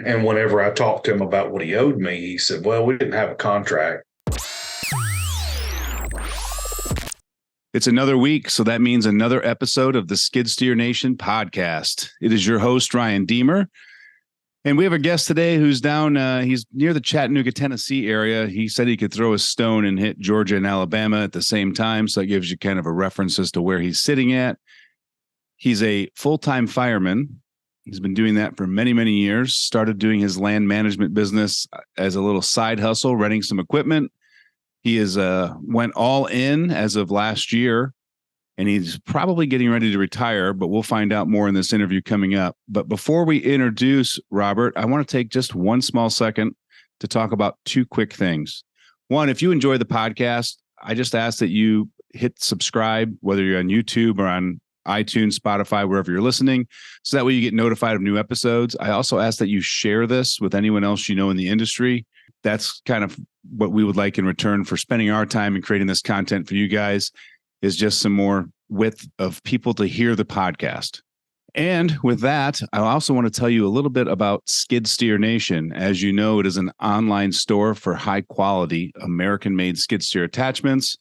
And whenever I talked to him about what he owed me, he said, well, we didn't have a contract. It's another week, so that means another episode of the Skid Steer Nation podcast. It is your host, Ryan Deemer. And we have a guest today who's down, he's near the Chattanooga, Tennessee area. He said he could throw a stone and hit Georgia and Alabama at the same time. So that gives you kind of a reference as to where he's sitting at. He's a full-time fireman. He's been doing that for many, many years. Started doing his land management business as a little side hustle, renting some equipment. He is went all in as of last year, and he's probably getting ready to retire, but we'll find out more in this interview coming up. But before we introduce Robert, I want to take just one small second to talk about two quick things. One, if you enjoy the podcast, I just ask that you hit subscribe, whether you're on YouTube or on iTunes, Spotify, wherever you're listening, so that way you get notified of new episodes. I also ask that you share this with anyone else you know in the industry. That's kind of what we would like in return for spending our time and creating this content for you guys, is just some more width of people to hear the podcast. And with that, I also want to tell you a little bit about Skid Steer Nation. As you know, it is an online store for high quality American-made skid steer attachments.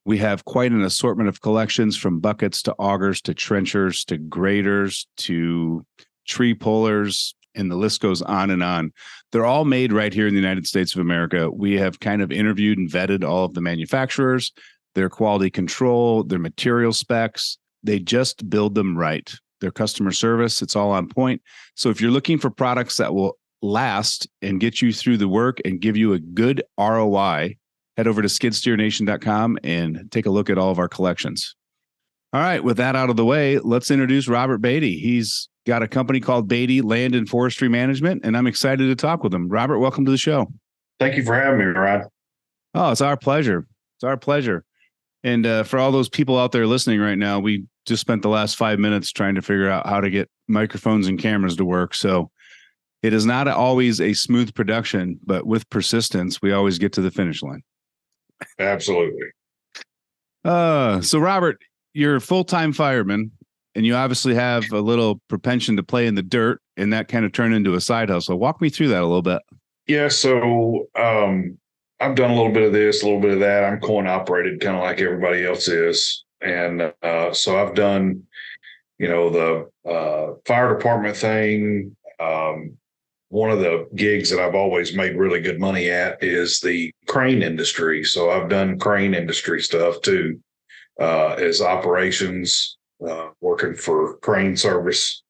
We have quite an assortment of collections, from buckets to augers to trenchers to graders to tree pullers, and the list goes on and on. They're all made right here in the United States of America. We have kind of interviewed and vetted all of the manufacturers, their quality control, their material specs. They just build them right. Their customer service, it's all on point. So if you're looking for products that will last and get you through the work and give you a good ROI, head over to skidsteernation.com and take a look at all of our collections. All right, with that out of the way, let's introduce Robert Baty. He's got a company called Baty Land Forest Management, and I'm excited to talk with him. Robert, welcome to the show. Thank you for having me, Ryan. Oh, it's our pleasure. It's our pleasure. And for all those people out there listening right now, we just spent the last 5 minutes trying to figure out how to get microphones and cameras to work. So it is not always a smooth production, but with persistence, we always get to the finish line. Absolutely. So Robert, you're a full-time fireman, and you obviously have a little propension to play in the dirt, and that kind of turned into a side hustle. Walk me through that a little bit. Yeah. So I've done a little bit of this, a little bit of that. I'm coin operated, kind of like everybody else is. And so I've done, the fire department thing. One of the gigs that I've always made really good money at is the crane industry. So I've done crane industry stuff too, as operations, working for crane service,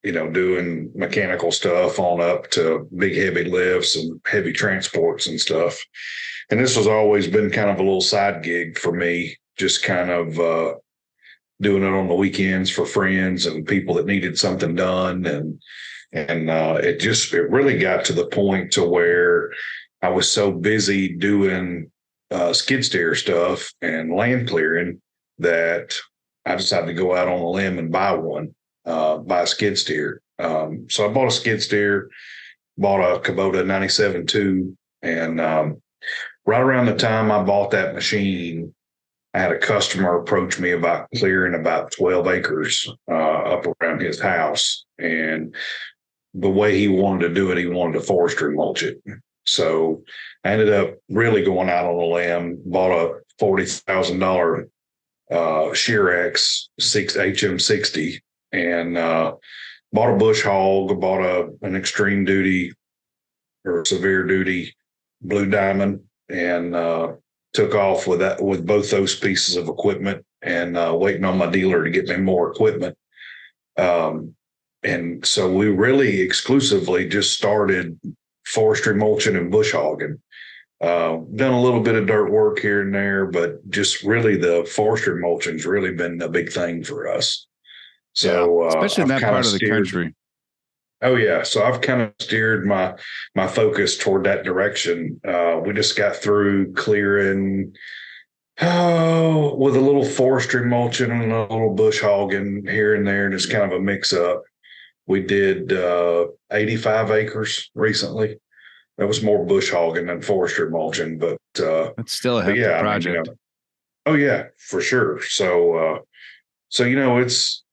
doing mechanical stuff on up to big, heavy lifts and heavy transports and stuff. And this has always been kind of a little side gig for me, just kind of doing it on the weekends for friends and people that needed something done. And it really got to the point to where I was so busy doing skid steer stuff and land clearing that I decided to go out on a limb and buy a skid steer. So I bought a skid steer, bought a Kubota 97.2, and right around the time I bought that machine, I had a customer approach me about clearing about 12 acres up around his house. And the way he wanted to do it, he wanted to forestry mulch it. So I ended up really going out on a limb, bought a $40,000 Shearex HM60, and bought a bush hog, bought an extreme duty or severe duty Blue Diamond, and took off with both those pieces of equipment, and waiting on my dealer to get me more equipment. And so we really exclusively just started forestry mulching and bush hogging. Done a little bit of dirt work here and there, but just really the forestry mulching's really been a big thing for us. So especially in that part of the country. Oh yeah. So I've kind of steered my focus toward that direction. We just got through clearing with a little forestry mulching and a little bush hogging here and there, just kind of a mix up. We did 85 acres recently. That was more bush hogging than forestry mulching, but it's still a hefty project. Oh yeah, for sure. So it's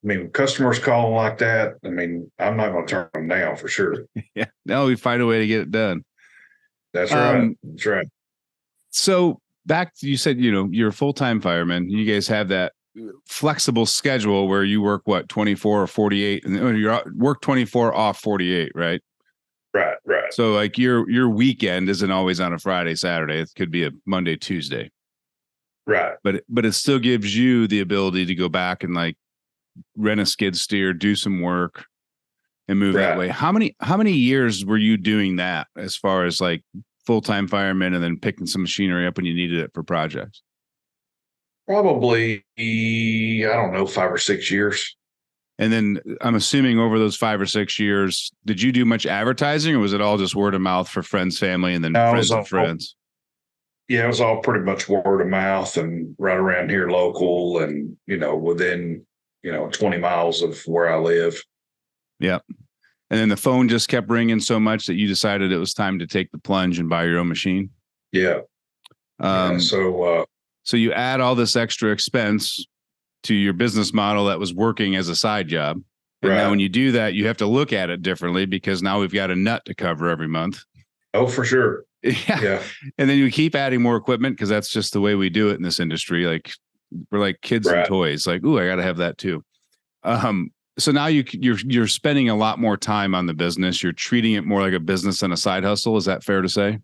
mean, customers calling like that, I mean, I'm not going to turn them down for sure. Yeah. No, we find a way to get it done. That's right. That's right. So back to, you said, you're a full-time fireman. You guys have that flexible schedule where you work 24 or 48 and you work 24 off 48, right? Right. Right. So like your weekend isn't always on a Friday, Saturday. It could be a Monday, Tuesday. Right. But it still gives you the ability to go back and like rent a skid steer, do some work and move that way. How many years were you doing that as far as like full-time fireman and then picking some machinery up when you needed it for projects? Probably, I don't know, 5 or 6 years. And then I'm assuming over those 5 or 6 years, did you do much advertising or was it all just word of mouth for friends, family, and then friends of friends? Yeah, it was all pretty much word of mouth and right around here local and, within, 20 miles of where I live. Yeah. And then the phone just kept ringing so much that you decided it was time to take the plunge and buy your own machine. Yeah. So you add all this extra expense to your business model that was working as a side job. And now when you do that, you have to look at it differently because now we've got a nut to cover every month. Oh, for sure. Yeah. And then you keep adding more equipment because that's just the way we do it in this industry. Like we're like kids and toys. Like, ooh, I got to have that too. So now you're spending a lot more time on the business. You're treating it more like a business than a side hustle. Is that fair to say?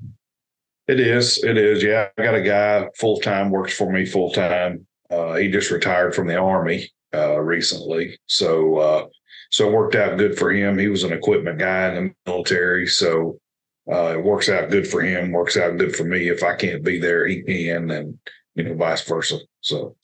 It is. It is. Yeah. I got a guy full-time, works for me full-time. He just retired from the Army recently. So it worked out good for him. He was an equipment guy in the military. So it works out good for him, works out good for me. If I can't be there, he can, and vice versa. So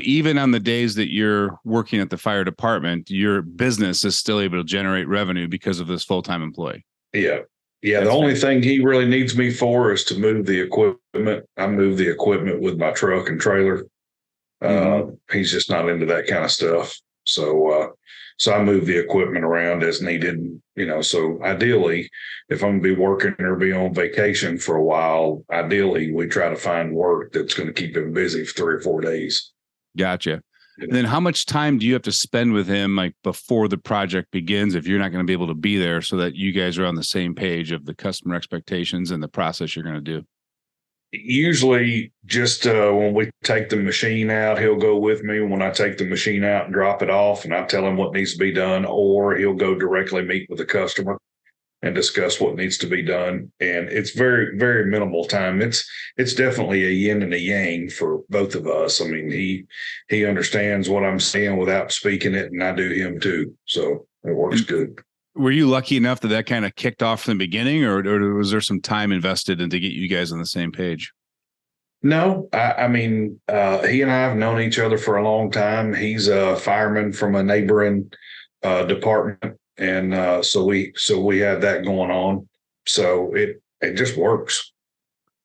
even on the days that you're working at the fire department, your business is still able to generate revenue because of this full-time employee. Yeah. Yeah. The only thing he really needs me for is to move the equipment. I move the equipment with my truck and trailer. He's just not into that kind of stuff. So I move the equipment around as needed, so ideally, if I'm going to be working or be on vacation for a while, ideally we try to find work that's going to keep him busy for 3 or 4 days. Gotcha. And then how much time do you have to spend with him like before the project begins if you're not going to be able to be there so that you guys are on the same page of the customer expectations and the process you're going to do? Usually just when we take the machine out, he'll go with me when I take the machine out and drop it off and I tell him what needs to be done, or he'll go directly meet with the customer and discuss what needs to be done. And it's very, very minimal time. It's definitely a yin and a yang for both of us. I mean, he understands what I'm saying without speaking it, and I do him too. So it works good. Were you lucky enough that kind of kicked off from the beginning, or was there some time invested in to get you guys on the same page? No, I mean, he and I have known each other for a long time. He's a fireman from a neighboring department, and so we have that going on. So it just works.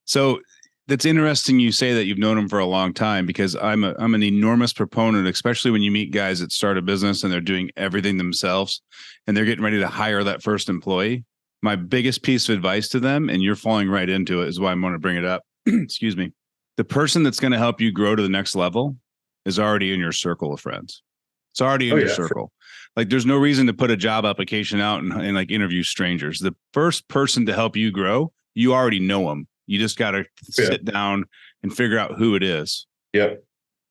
So that's interesting. You say that you've known him for a long time, because I'm an enormous proponent, especially when you meet guys that start a business and they're doing everything themselves and they're getting ready to hire that first employee. My biggest piece of advice to them, and you're falling right into it, is why I'm going to bring it up. Excuse me. The person that's going to help you grow to the next level is already in your circle of friends. It's already in your circle. Like there's no reason to put a job application out and like interview strangers. The first person to help you grow, you already know them. You just got to sit down and figure out who it is. Yep.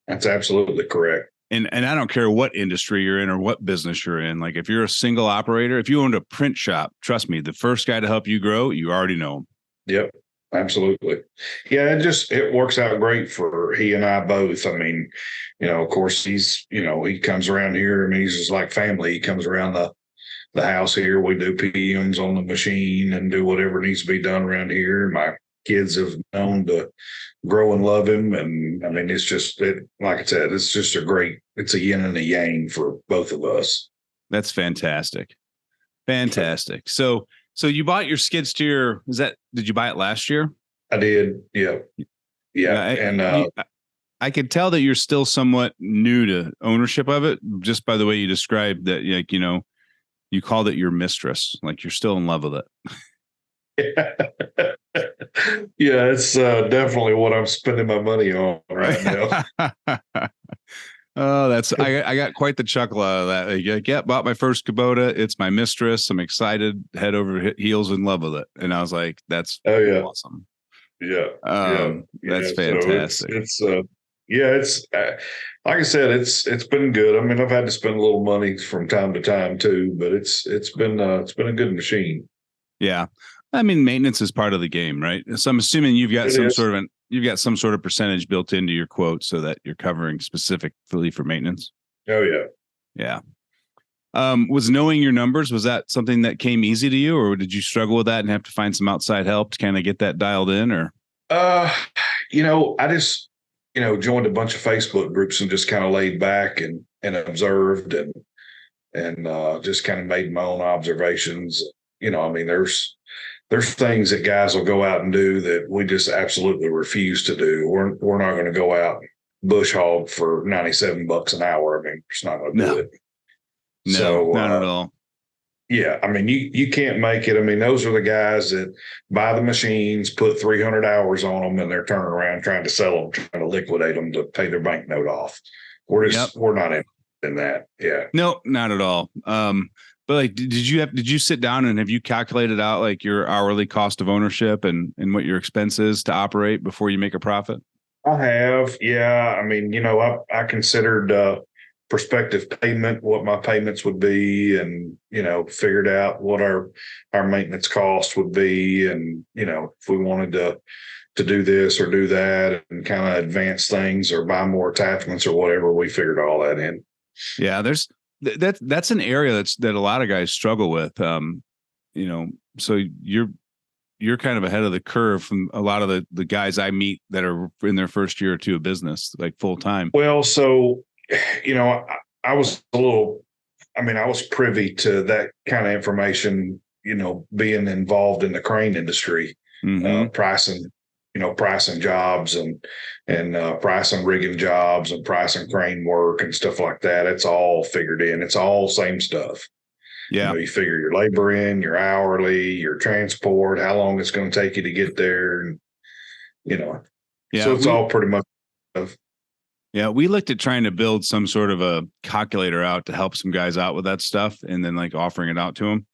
That's absolutely correct. And I don't care what industry you're in or what business you're in. Like if you're a single operator, if you owned a print shop, trust me, the first guy to help you grow, you already know him. Yep. Absolutely. Yeah. It works out great for he and I both. I mean, of course he's, he comes around here. I mean, he's just like family. He comes around the house here. We do PMs on the machine and do whatever needs to be done around here. My kids have known to grow and love him. And I mean, it's just, like I said, it's just it's a yin and a yang for both of us. That's fantastic. Fantastic. So you bought your skid steer. Did you buy it last year? I did. Yeah. Yeah. I could tell that you're still somewhat new to ownership of it just by the way you described that, like, you called it your mistress, like you're still in love with it. Yeah, it's definitely what I'm spending my money on right now. Oh, I got quite the chuckle out of that. Like, yeah, bought my first Kubota. It's my mistress. I'm excited, head over heels in love with it. And I was like, that's Oh yeah. awesome. Yeah. Yeah. That's Yeah. So fantastic. yeah, it's like I said, it's been good. I mean, I've had to spend a little money from time to time too, but it's been a good machine. Yeah. I mean, maintenance is part of the game, right? So I'm assuming It is. you've got some sort of percentage built into your quote so that you're covering specifically for maintenance. Oh yeah. Yeah. Was knowing your numbers, was that something that came easy to you, or did you struggle with that and have to find some outside help to kind of get that dialed in? Or Uh, I just, joined a bunch of Facebook groups and just kind of laid back and observed and just kind of made my own observations. I mean, there's things that guys will go out and do that we just absolutely refuse to do. We're not going to go out bush hog for $97 an hour. I mean, we're just not going to do it. No, So not at all. yeah, I mean, you can't make it. I mean, those are the guys that buy the machines, put 300 hours on them, and they're turning around trying to sell them, trying to liquidate them to pay their banknote off. We're not in that. Yeah. No, not at all. But like, did you sit down and have you calculated out like your hourly cost of ownership and what your expense is to operate before you make a profit? I have. Yeah. I mean, I considered prospective payment, what my payments would be, and, figured out what our maintenance cost would be. And, if we wanted to do this or do that and kind of advance things or buy more attachments or whatever, we figured all that in. Yeah, that's an area that a lot of guys struggle with. So you're kind of ahead of the curve from a lot of the guys I meet that are in their first year or two of business, like full time. Well, so, I was I was privy to that kind of information, being involved in the crane industry, pricing jobs and pricing rigging jobs and pricing crane work and stuff like that. It's all figured in. It's all same stuff. Yeah. You figure your labor in, your hourly, your transport, how long it's going to take you to get there. And, so it's all pretty much. Yeah. We looked at trying to build some sort of a calculator out to help some guys out with that stuff and then like offering it out to them.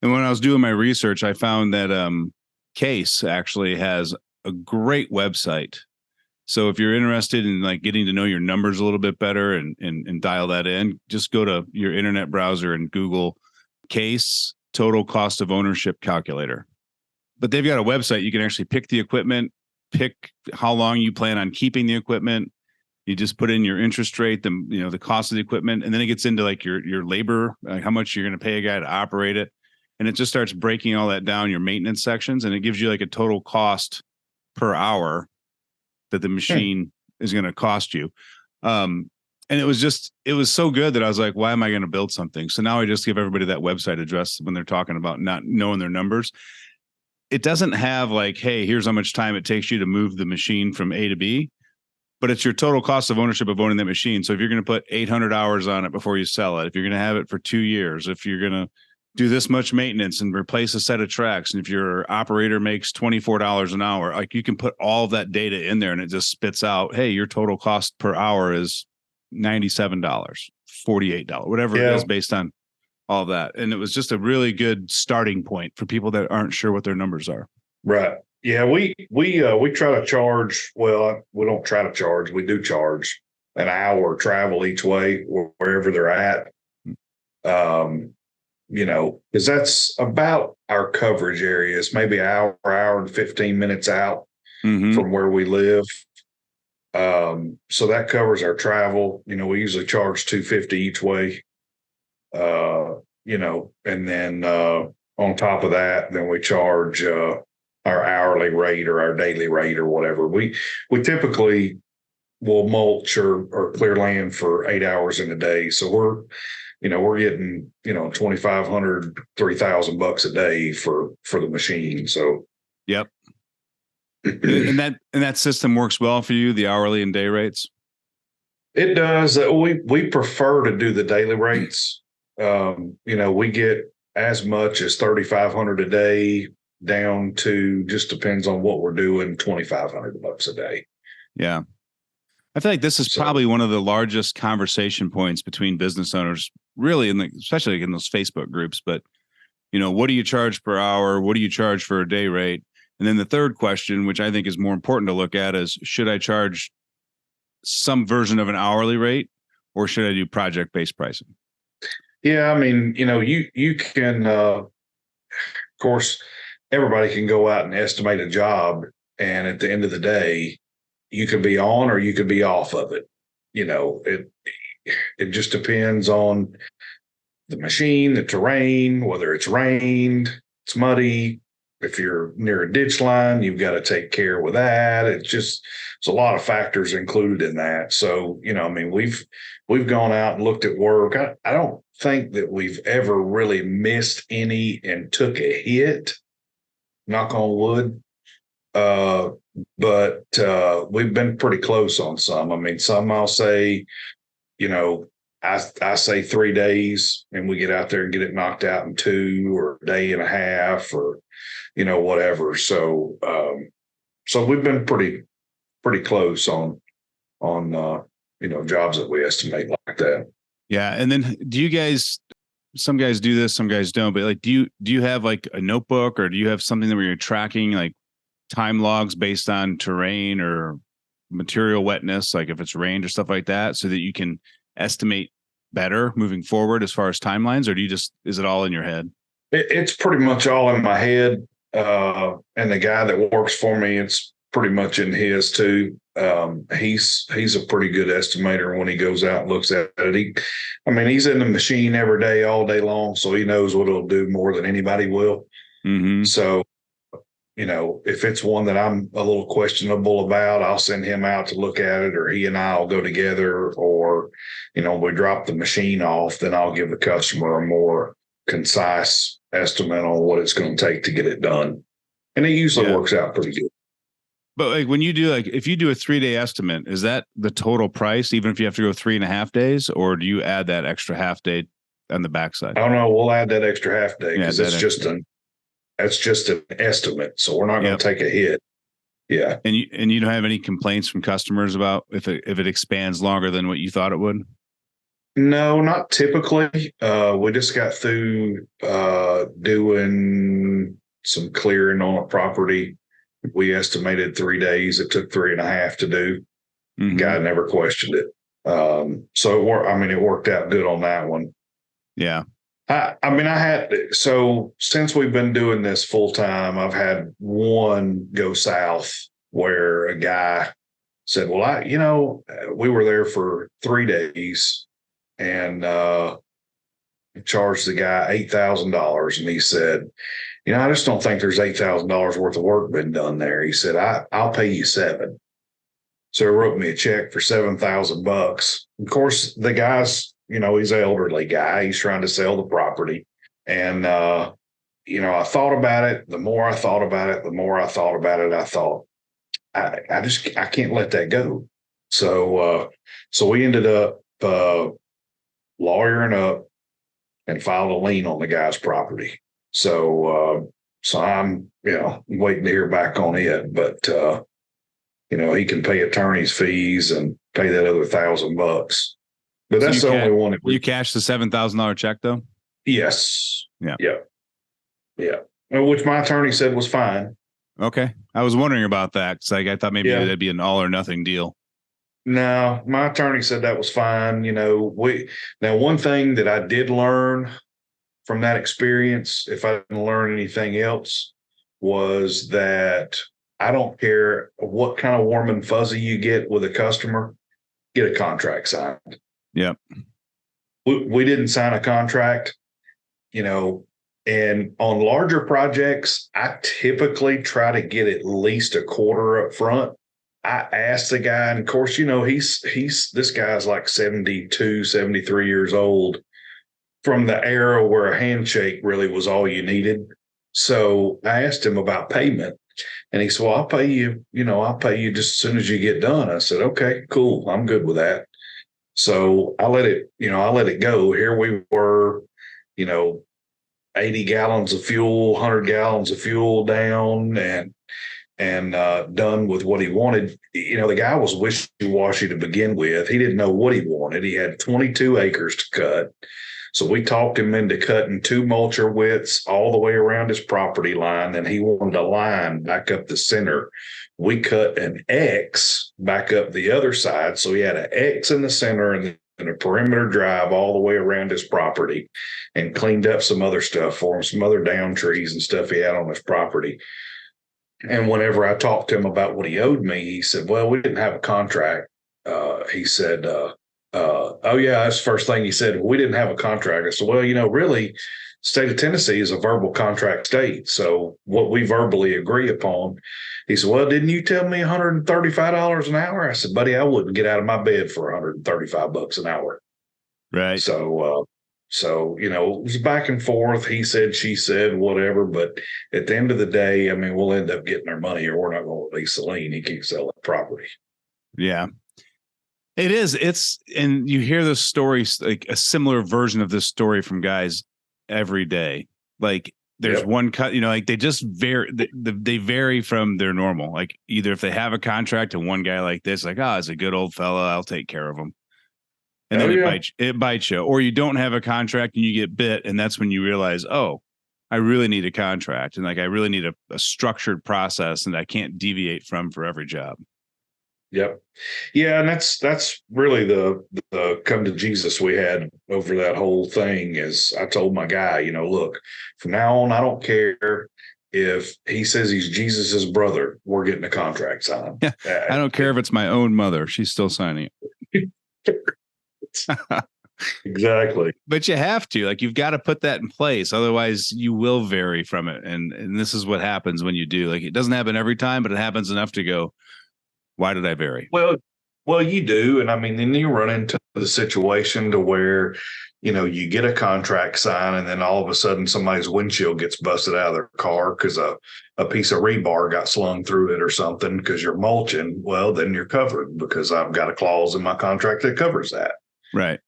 And when I was doing my research, I found that Case actually has a great website. So if you're interested in like getting to know your numbers a little bit better and dial that in, just go to your internet browser and Google Case total cost of ownership calculator. But they've got a website. You can actually pick the equipment, pick how long you plan on keeping the equipment. You just put in your interest rate, the cost of the equipment, and then it gets into like your labor, like how much you're going to pay a guy to operate it. And it just starts breaking all that down, your maintenance sections, and it gives you like a total cost per hour that the machine is going to cost you. And it was so good that I was like, why am I going to build something? So now I just give everybody that website address when they're talking about not knowing their numbers. It doesn't have like, hey, here's how much time it takes you to move the machine from A to B, but it's your total cost of ownership of owning that machine. So if you're going to put 800 hours on it before you sell it, if you're going to have it for 2 years, if you're going to do this much maintenance and replace a set of tracks, and if your operator makes $24 an hour, like you can put all of that data in there and it just spits out, hey, your total cost per hour is $97, $48, whatever it is based on all of that. And it was just a really good starting point for people that aren't sure what their numbers are. Right. Yeah. We try to charge. Well, we don't try to charge. We do charge an hour travel each way wherever they're at. Because that's about our coverage areas, maybe an hour and 15 minutes out from where we live. So that covers our travel. We usually charge $250 each way. And then on top of that, then we charge our hourly rate or our daily rate or whatever. We typically will mulch or clear land for 8 hours in a day. So we're getting, $2,500, $3,000 a day for the machine. So, yep. And that system works well for you, the hourly and day rates? It does. We prefer to do the daily rates. We get as much as $3,500 a day down to, just depends on what we're doing, $2,500 a day. Yeah. I feel like this is So, probably one of the largest conversation points between business owners, really, especially in those Facebook groups. But, what do you charge per hour? What do you charge for a day rate? And then the third question, which I think is more important to look at, is should I charge some version of an hourly rate, or should I do project-based pricing? yeah, I mean, you can, of course, everybody can go out and estimate a job. And at the end of the day, you could be on or you could be off of it. It just depends on the machine, the terrain, whether it's rained, it's muddy. If you're near a ditch line, you've got to take care with that. It's a lot of factors included in that. So, I mean, we've gone out and looked at work. I don't think that we've ever really missed any and took a hit, knock on wood. But we've been pretty close on some. I mean, some I'll say, I say 3 days and we get out there and get it knocked out in 2 or a day and a half or, whatever. So, so we've been pretty close on, jobs that we estimate like that. Yeah. And then some guys do this, some guys don't, but like, do you have like a notebook, or do you have something where you're tracking like time logs based on terrain or material wetness, like if it's rained or stuff like that, so that you can estimate better moving forward as far as timelines? Or is it all in your head? It's pretty much all in my head. And the guy that works for me, it's pretty much in his too. He's a pretty good estimator when he goes out and looks at it. He's in the machine every day, all day long, so he knows what it'll do more than anybody will. Mm-hmm. So, if it's one that I'm a little questionable about, I'll send him out to look at it, or he and I will go together, or, we drop the machine off, then I'll give the customer a more concise estimate on what it's going to take to get it done. And it usually works out pretty good. But like when you do, like if you do a 3-day estimate, is that the total price, even if you have to go 3.5 days, or do you add that extra half day on the backside? I don't know. We'll add that extra half day because that's just an estimate. So we're not going to take a hit. Yeah. And you don't have any complaints from customers about if it expands longer than what you thought it would? No, not typically. We just got through doing some clearing on a property. We estimated 3 days. It took 3.5 to do. Mm-hmm. Guy never questioned it. So it worked out good on that one. Yeah. So since we've been doing this full time, I've had one go south where a guy said, well, we were there for 3 days and charged the guy $8,000. And he said, I just don't think there's $8,000 worth of work been done there. He said, I'll pay you $7,000. So he wrote me a check for $7,000. Of course, the guy's, he's an elderly guy. He's trying to sell the property. And, I thought about it. The more I thought about it, I thought, I can't let that go. So we ended up lawyering up and filed a lien on the guy's property. So I'm, waiting to hear back on it, but, he can pay attorney's fees and pay that other $1,000. But that's the only one. You cashed the $7,000 check though? Yes. Yeah. Which my attorney said was fine. Okay. I was wondering about that. Cause I thought maybe that'd be an all or nothing deal. No, my attorney said that was fine. Now one thing that I did learn from that experience, if I didn't learn anything else, was that I don't care what kind of warm and fuzzy you get with a customer, get a contract signed. Yep. We didn't sign a contract, and on larger projects, I typically try to get at least a quarter up front. I asked the guy, and of course, this guy's like 72, 73 years old, from the era where a handshake really was all you needed. So I asked him about payment, and he said, well, I'll pay you just as soon as you get done. I said, okay, cool. I'm good with that. So I let it go. Here we were, 80 gallons of fuel, 100 gallons of fuel down. And and done with what he wanted. The guy was wishy-washy to begin with. He didn't know what he wanted. He had 22 acres to cut. So we talked him into cutting 2 mulcher widths all the way around his property line, and he wanted a line back up the center. We cut an X back up the other side. So he had an X in the center and a perimeter drive all the way around his property, and cleaned up some other stuff for him, some other down trees and stuff he had on his property. And whenever I talked to him about what he owed me, he said, well, we didn't have a contract. He said, oh, yeah, that's the first thing he said. We didn't have a contract. I said, well, really, state of Tennessee is a verbal contract state. So what we verbally agree upon. He said, well, didn't you tell me $135 an hour? I said, buddy, I wouldn't get out of my bed for $135 an hour. Right. So, it was back and forth. He said, she said, whatever. But at the end of the day, I mean, we'll end up getting our money, or we're not going to release the lien. He can't sell that property. Yeah. It is. And you hear this story, like a similar version of this story from guys every day. Like there's one cut, like they just vary. They vary from their normal. Like either if they have a contract and one guy like this, like, it's a good old fella, I'll take care of him. And then it bites you, or you don't have a contract and you get bit. And that's when you realize, I really need a contract. And like, I really need a structured process and I can't deviate from for every job. Yep. Yeah. And that's really the come to Jesus we had over that whole thing. Is I told my guy, look, from now on, I don't care if he says he's Jesus's brother, we're getting a contract signed. I don't care if it's my own mother. She's still signing it. Exactly. But you have to, like, you've got to put that in place. Otherwise you will vary from it. And this is what happens when you do. Like, it doesn't happen every time, but it happens enough to go, why did I vary? Well, you do. And I mean, then you run into the situation to where, you get a contract signed and then all of a sudden somebody's windshield gets busted out of their car because a piece of rebar got slung through it or something because you're mulching. Well, then you're covered because I've got a clause in my contract that covers that. Right.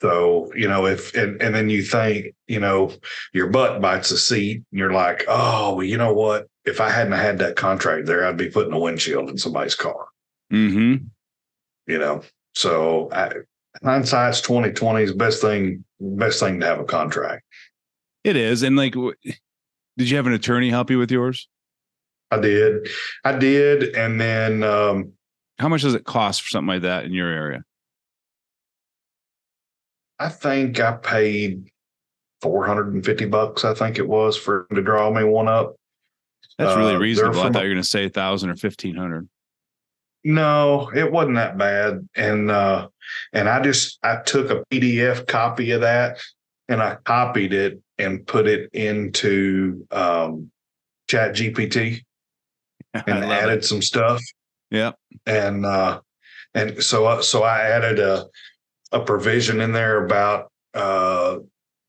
So, if, and then you think, your butt bites the seat and you're like, oh, well, you know what? If I hadn't had that contract there, I'd be putting a windshield in somebody's car. Mm-hmm. So hindsight's 20/20 is best thing to have a contract. It is. And like, did you have an attorney help you with yours? I did. And then, how much does it cost for something like that in your area? I think I paid $450. I think it was for him to draw me one up. That's really reasonable. I thought you were going to say 1,000 or 1,500. No, it wasn't that bad. And I took a PDF copy of that and I copied it and put it into Chat GPT and added some stuff. Yeah. And so I added a provision in there about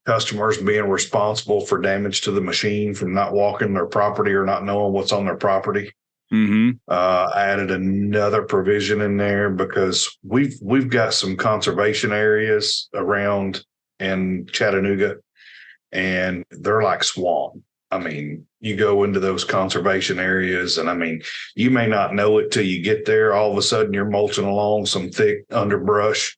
customers being responsible for damage to the machine from not walking their property or not knowing what's on their property. Mm-hmm. I added another provision in there because we've got some conservation areas around in Chattanooga, and they're like swamp. I mean, you go into those conservation areas, and I mean, you may not know it till you get there. All of a sudden, you're mulching along some thick underbrush.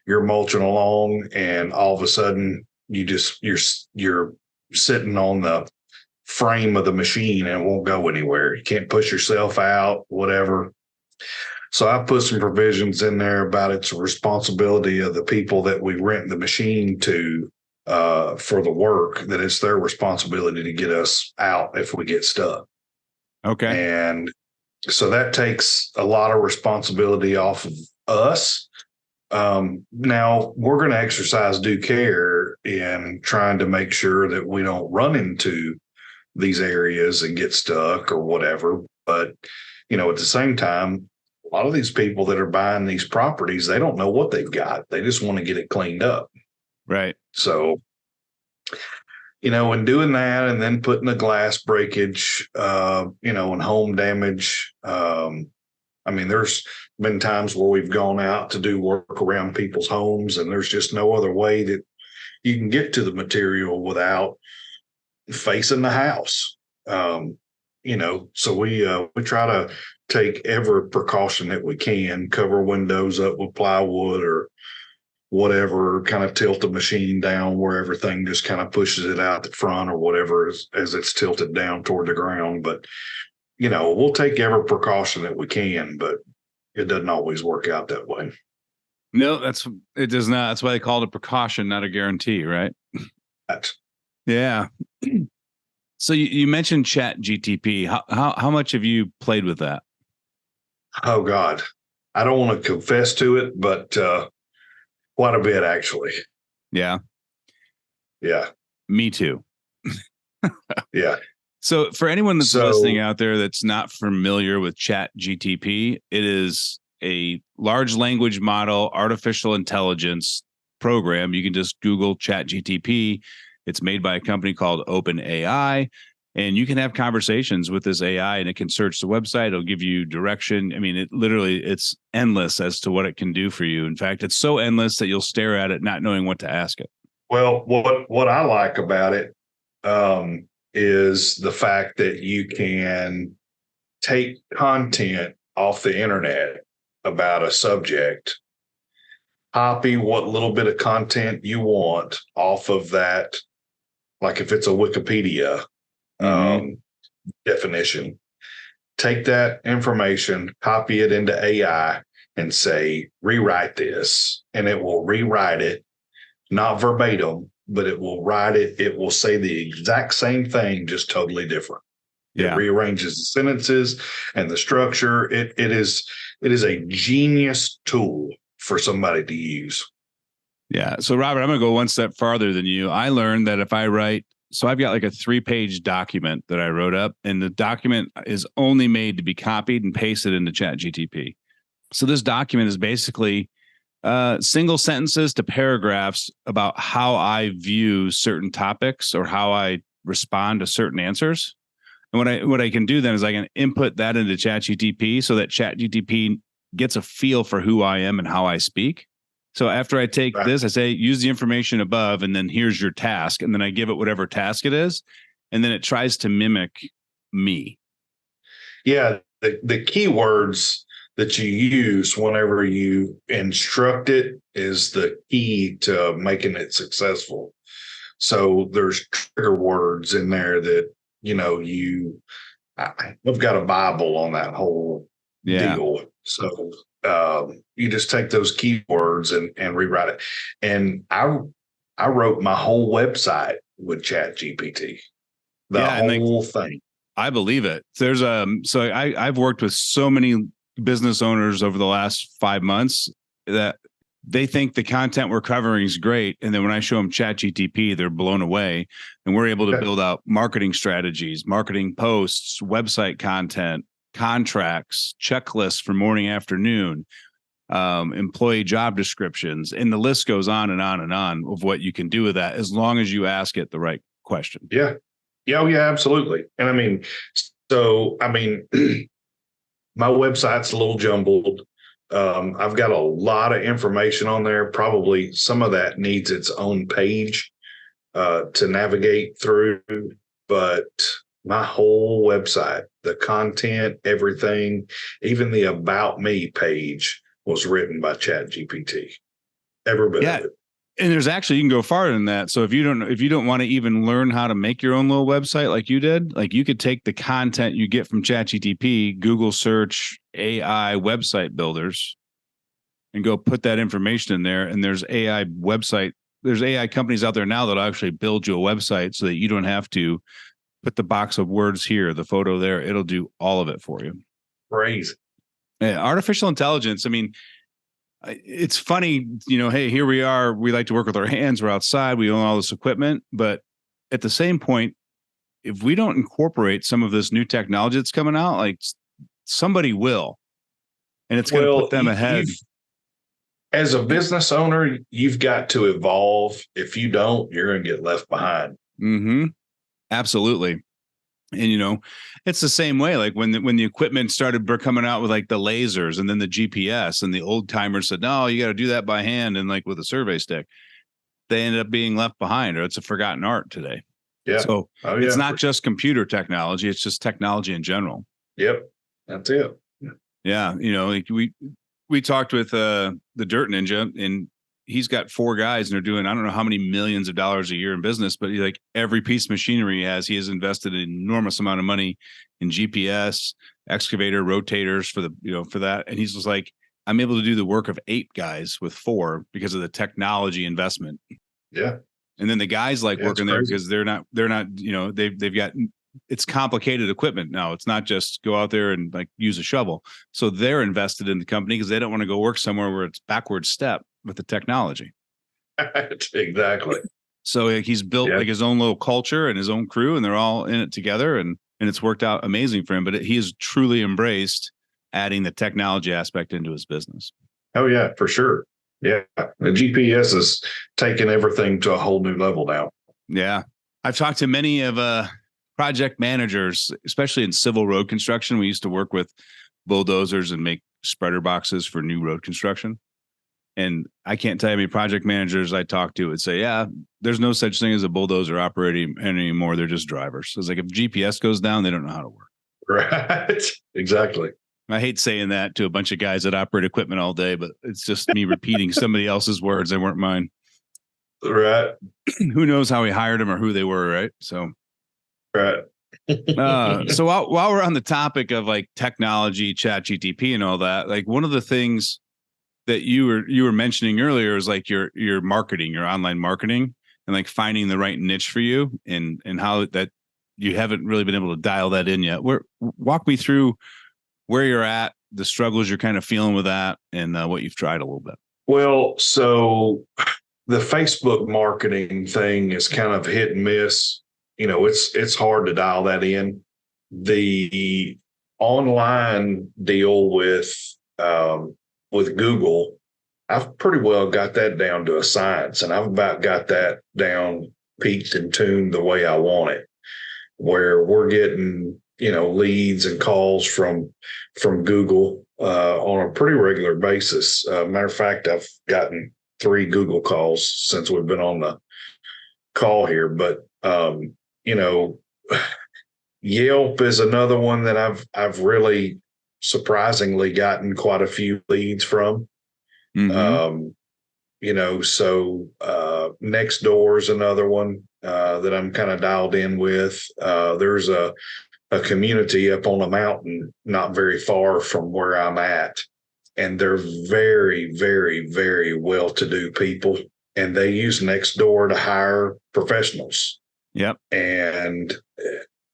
You're mulching along, and all of a sudden, you're sitting on the frame of the machine and it won't go anywhere. You can't push yourself out, whatever. So I put some provisions in there about it's a responsibility of the people that we rent the machine to for the work, that it's their responsibility to get us out if we get stuck. Okay. And so that takes a lot of responsibility off of us. Now we're going to exercise due care in trying to make sure that we don't run into these areas and get stuck or whatever. But, at the same time, a lot of these people that are buying these properties, they don't know what they've got. They just want to get it cleaned up. Right. So, in doing that and then putting the glass breakage, and home damage. I mean, there's been times where we've gone out to do work around people's homes and there's just no other way that you can get to the material without facing the house. so we try to take every precaution that we can, cover windows up with plywood or whatever, kind of tilt the machine down where everything just kind of pushes it out the front or whatever as it's tilted down toward the ground. But, we'll take every precaution that we can, but it doesn't always work out that way. No, it does not. That's why they call it a precaution, not a guarantee, right? Yeah. So you mentioned Chat GTP. How much have you played with that? Oh God, I don't want to confess to it, but quite a bit actually. Yeah. Yeah. Me too. Yeah. So for anyone that's listening out there that's not familiar with Chat GTP, it is a large language model, artificial intelligence program. You can just Google Chat GTP. It's made by a company called OpenAI, and you can have conversations with this AI and it can search the website. It'll give you direction. I mean, it's endless as to what it can do for you. In fact, it's so endless that you'll stare at it, not knowing what to ask it. Well, what I like about it is the fact that you can take content off the internet about a subject, copy what little bit of content you want off of that, like if it's a Wikipedia definition, take that information, copy it into AI and say, rewrite this, and it will rewrite it, not verbatim, but it will write it. It will say the exact same thing, just totally different. Yeah. It rearranges the sentences and the structure. It is a genius tool for somebody to use. Yeah. So Robert, I'm going to go one step farther than you. I learned that if I write, so I've got like a 3-page document that I wrote up, and the document is only made to be copied and pasted into Chat GTP. So this document is basically single sentences to paragraphs about how I view certain topics or how I respond to certain answers. And what I can do then is I can input that into ChatGTP so that ChatGTP gets a feel for who I am and how I speak. So after I take this, I say, use the information above, and then here's your task. And then I give it whatever task it is. And then it tries to mimic me. Yeah. The keywords that you use whenever you instruct it is the key to making it successful. So there's trigger words in there that, I've got a Bible on that whole deal. So you just take those keywords and rewrite it. And I wrote my whole website with Chat GPT, the whole thing. I believe it. There's so I've worked with so many business owners over the last 5 months that they think the content we're covering is great. And then when I show them Chat GTP, they're blown away. And we're able to build out marketing strategies, marketing posts, website content, contracts, checklists for morning, afternoon, employee job descriptions. And the list goes on and on and on of what you can do with that, as long as you ask it the right question. Yeah. Yeah. Oh, yeah, absolutely. And my website's a little jumbled. I've got a lot of information on there. Probably some of that needs its own page to navigate through, but my whole website, the content, everything, even the About Me page was written by Chat GPT. Every bit of it. And there's actually, you can go farther than that. So if you don't want to even learn how to make your own little website like you did, like you could take the content you get from ChatGPT, Google search AI website builders, and go put that information in there. And there's AI companies out there now that actually build you a website so that you don't have to put the box of words here, the photo there. It'll do all of it for you. Crazy. Yeah, artificial intelligence. I mean, it's funny, hey, here we are. We like to work with our hands. We're outside. We own all this equipment. But at the same point, if we don't incorporate some of this new technology that's coming out, like somebody will. And it's going to put them ahead. As a business owner, you've got to evolve. If you don't, you're going to get left behind. Mm-hmm. Absolutely. And, it's the same way. Like when the equipment started coming out with like the lasers and then the GPS, and the old timers said, no, you got to do that by hand and like with a survey stick, they ended up being left behind, or it's a forgotten art today. Yeah. So Oh, it's yeah. not just computer technology, it's just technology in general. Yep. That's it. Yeah. Like we talked with the Dirt Ninja, and he's got 4 guys and they're doing, I don't know how many millions of dollars a year in business, but like every piece of machinery he has invested an enormous amount of money in GPS, excavator, rotators for that. And he's just like, I'm able to do the work of 8 guys with 4 because of the technology investment. Yeah. And then the guys like working there because they're not, they've got, it's complicated equipment now. It's not just go out there and like use a shovel. So they're invested in the company because they don't want to go work somewhere where it's backward step with the technology. Exactly. So like, he's built like his own little culture and his own crew, and they're all in it together, and it's worked out amazing for him. But he has truly embraced adding the technology aspect into his business. Oh yeah, for sure. Yeah. The GPS is taking everything to a whole new level now. Yeah. I've talked to many of project managers, especially in civil road construction. We used to work with bulldozers and make spreader boxes for new road construction. And I can't tell you how many project managers I talk to would say, yeah, there's no such thing as a bulldozer operating anymore. They're just drivers. So it's like if GPS goes down, they don't know how to work. Right. Exactly. I hate saying that to a bunch of guys that operate equipment all day, but it's just me repeating somebody else's words. They weren't mine. Right. Who knows how he hired them or who they were, right? So, right. So while we're on the topic of like technology, chat GTP and all that, like one of the things that you were mentioning earlier is like your marketing, your online marketing, and like finding the right niche for you, and how that you haven't really been able to dial that in yet. Walk me through where you're at, the struggles you're kind of feeling with that, and what you've tried a little bit. Well, so the Facebook marketing thing is kind of hit and miss. It's hard to dial that in. The online deal with Google, I've pretty well got that down to a science, and I've about got that down, peaked and tuned the way I want it, where we're getting leads and calls from Google on a pretty regular basis. Matter of fact, I've gotten 3 Google calls since we've been on the call here. But Yelp is another one that I've really surprisingly gotten quite a few leads from. Mm-hmm. So Nextdoor is another one that I'm kind of dialed in with. There's a community up on a mountain not very far from where I'm at, and they're very, very, very well-to-do people, and they use Nextdoor to hire professionals. Yep. And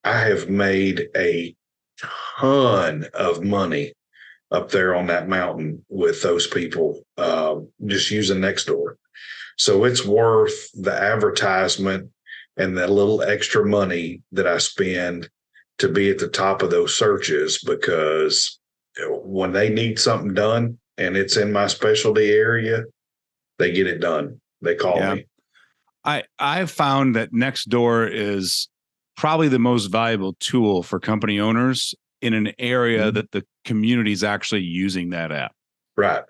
I have made a ton of money up there on that mountain with those people, just using Nextdoor. So it's worth the advertisement and the little extra money that I spend to be at the top of those searches, because when they need something done and it's in my specialty area, they get it done. They call me. I've found that Nextdoor is probably the most valuable tool for company owners in an area that the community is actually using that app. Right.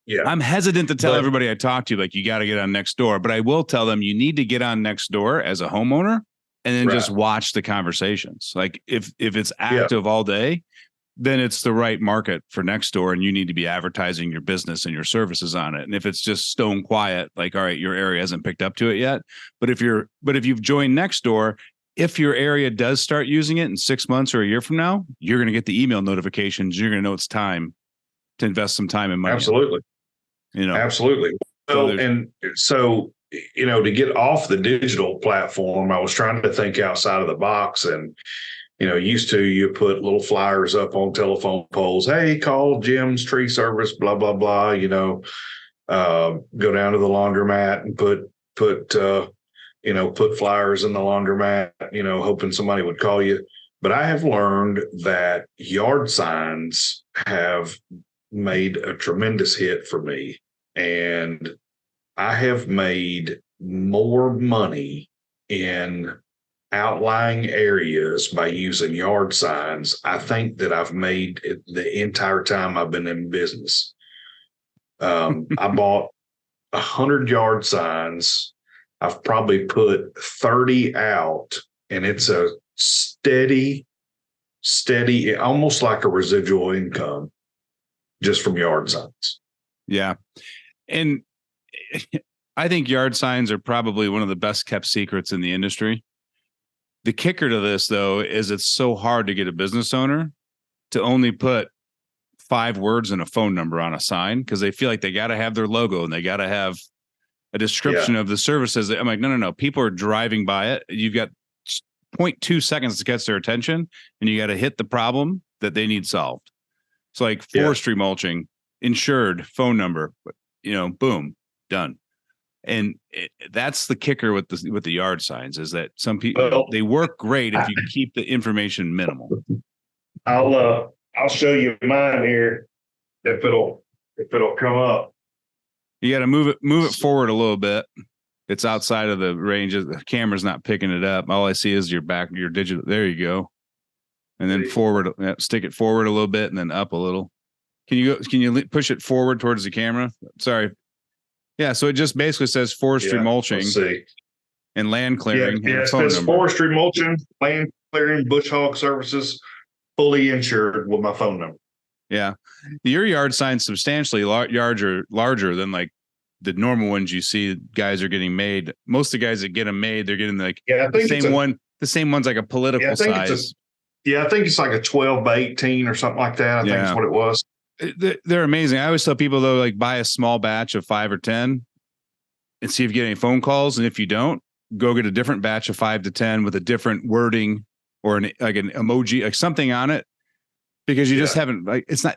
Yeah. I'm hesitant to tell everybody I talk to, like, you got to get on Nextdoor, but I will tell them you need to get on Nextdoor as a homeowner and then just watch the conversations. Like if it's active all day, then it's the right market for Nextdoor, and you need to be advertising your business and your services on it. And if it's just stone quiet, like, all right, your area hasn't picked up to it yet. But if you've joined Nextdoor, if your area does start using it in 6 months or a year from now, you're going to get the email notifications. You're going to know it's time to invest some time and money. Absolutely. Absolutely. Well, to get off the digital platform, I was trying to think outside of the box, and used to, you put little flyers up on telephone poles. Hey, call Jim's tree service, blah, blah, blah, go down to the laundromat and put flyers in the laundromat, hoping somebody would call you. But I have learned that yard signs have made a tremendous hit for me. And I have made more money in outlying areas by using yard signs, I think, that I've made the entire time I've been in business. I bought 100 yard signs. I've probably put 30 out, and it's a steady, almost like a residual income just from yard signs. Yeah. And I think yard signs are probably one of the best kept secrets in the industry. The kicker to this, though, is it's so hard to get a business owner to only put 5 words and a phone number on a sign, because they feel like they got to have their logo and they got to have a description of the services. I'm like, no. People are driving by it. You've got 0.2 seconds to catch their attention, and you got to hit the problem that they need solved. So like forestry mulching, insured, phone number, boom, done. And that's the kicker with the yard signs, is that some people, they work great if you keep the information minimal. I'll show you mine here if it'll come up. You got to move it forward a little bit. It's outside of the range. The camera's not picking it up. All I see is your digital. There you go. And then forward, stick it forward a little bit and then up a little. Can you push it forward towards the camera? Sorry. Yeah. So it just basically says forestry mulching and land clearing. Yeah, it says forestry mulching, land clearing, bush hog services, fully insured, with my phone number. Yeah. Your yard sign's substantially larger than like the normal ones you see guys are getting made. Most of the guys that get them made, they're getting like the same one's like a political size. I think it's like a 12 by 18 or something like that. I think is what it was. They're amazing. I always tell people, though, like, buy a small batch of 5 or 10 and see if you get any phone calls. And if you don't, go get a different batch of 5 to 10 with a different wording or an emoji, like something on it, because you just haven't, like, it's not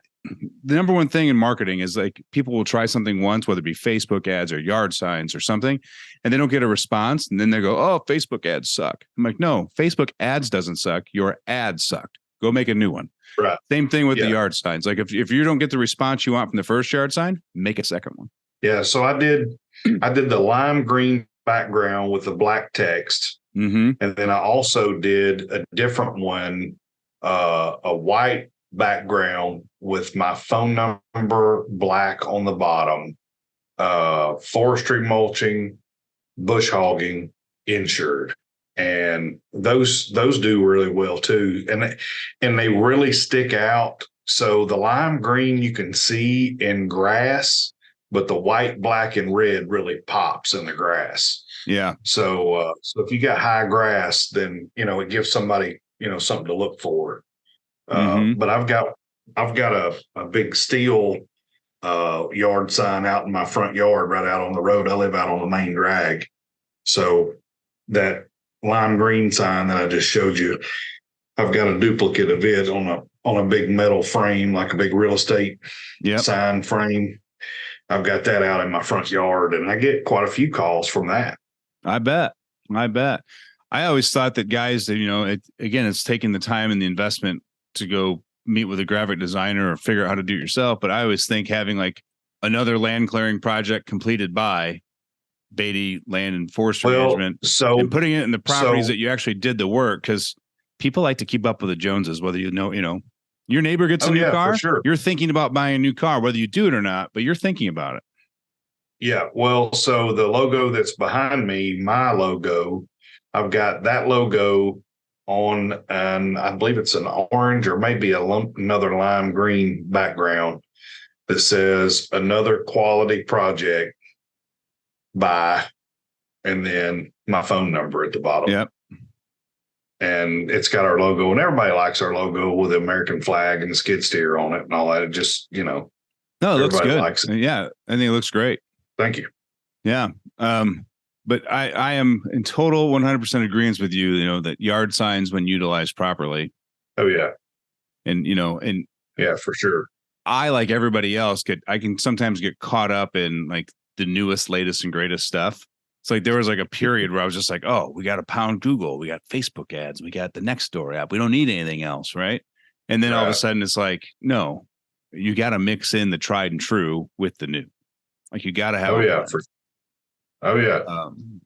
the number one thing in marketing is like people will try something once, whether it be Facebook ads or yard signs or something, and they don't get a response. And then they go, oh, Facebook ads suck. I'm like, no, Facebook ads doesn't suck. Your ad sucked. Go make a new one. Right. Same thing with the yard signs. Like if you don't get the response you want from the first yard sign, make a second one. Yeah. So I did the lime green background with the black text. Mm-hmm. And then I also did a different one, a white background with my phone number black on the bottom, forestry mulching, bush hogging, insured. And those do really well too. And they really stick out. So the lime green you can see in grass, but the white, black, and red really pops in the grass. Yeah. So if you got high grass, then it gives somebody something to look for. But I've got a big steel yard sign out in my front yard, right out on the road. I live out on the main drag, so that lime green sign that I just showed you, I've got a duplicate of it on a big metal frame, like a big real estate sign frame. I've got that out in my front yard, and I get quite a few calls from that. I bet. I always thought that guys, it's taking the time and the investment to go meet with a graphic designer or figure out how to do it yourself. But I always think having like another land clearing project completed by Baty Land and Forest Management, and putting it in the properties that you actually did the work, because people like to keep up with the Joneses, whether your neighbor gets a new car, for sure. You're thinking about buying a new car, whether you do it or not, but you're thinking about it. Yeah. Well, so the logo that's behind me, my logo, I've got that logo on, and I believe it's an orange or maybe another lime green background that says another quality project by, and then my phone number at the bottom. Yep. And it's got our logo, and everybody likes our logo with the American flag and the skid steer on it and all that. It just, no, it looks good. Likes it. Yeah. I think it looks great. Thank you. Yeah. But I am in total 100% agreement with you, that yard signs, when utilized properly. Oh yeah. And yeah, for sure. I, like everybody else, I can sometimes get caught up in like the newest, latest and greatest stuff. It's like there was like a period where I was just like, oh, we got to pound Google. We got Facebook ads. We got the Nextdoor app. We don't need anything else. Right. And then all of a sudden it's like, no, you got to mix in the tried and true with the new. Like you got to have. Yeah,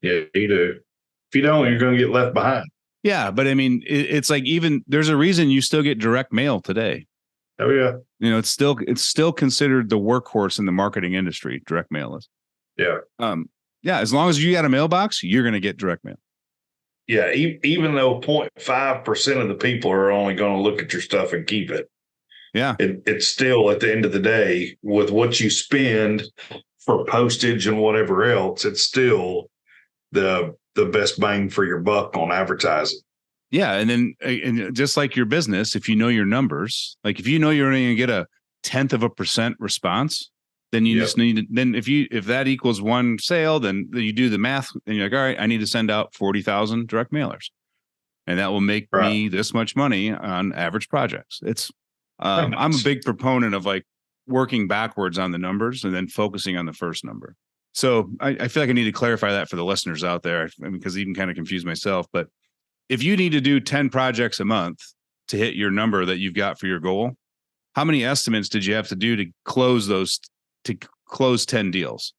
you do. If you don't, you're going to get left behind. Yeah. But I mean, it's like, even there's a reason you still get direct mail today. Oh yeah. It's still considered the workhorse in the marketing industry. Direct mail is. Yeah. Yeah, as long as you got a mailbox, you're going to get direct mail. Yeah, even though 0.5% of the people are only going to look at your stuff and keep it. Yeah. It's still, at the end of the day, with what you spend for postage and whatever else, it's still the best bang for your buck on advertising. Yeah. And then and just like your business, if you know your numbers, like if you know you're only going to get a 0.1% response, then you just need to, then if that equals one sale, then you do the math and you're like, all right, I need to send out 40,000 direct mailers. And that will make me this much money on average projects. It's I'm a big proponent of like working backwards on the numbers and then focusing on the first number. So I feel like I need to clarify that for the listeners out there, because I even kind of confused myself. But if you need to do 10 projects a month to hit your number that you've got for your goal, how many estimates did you have to do to close 10 deals?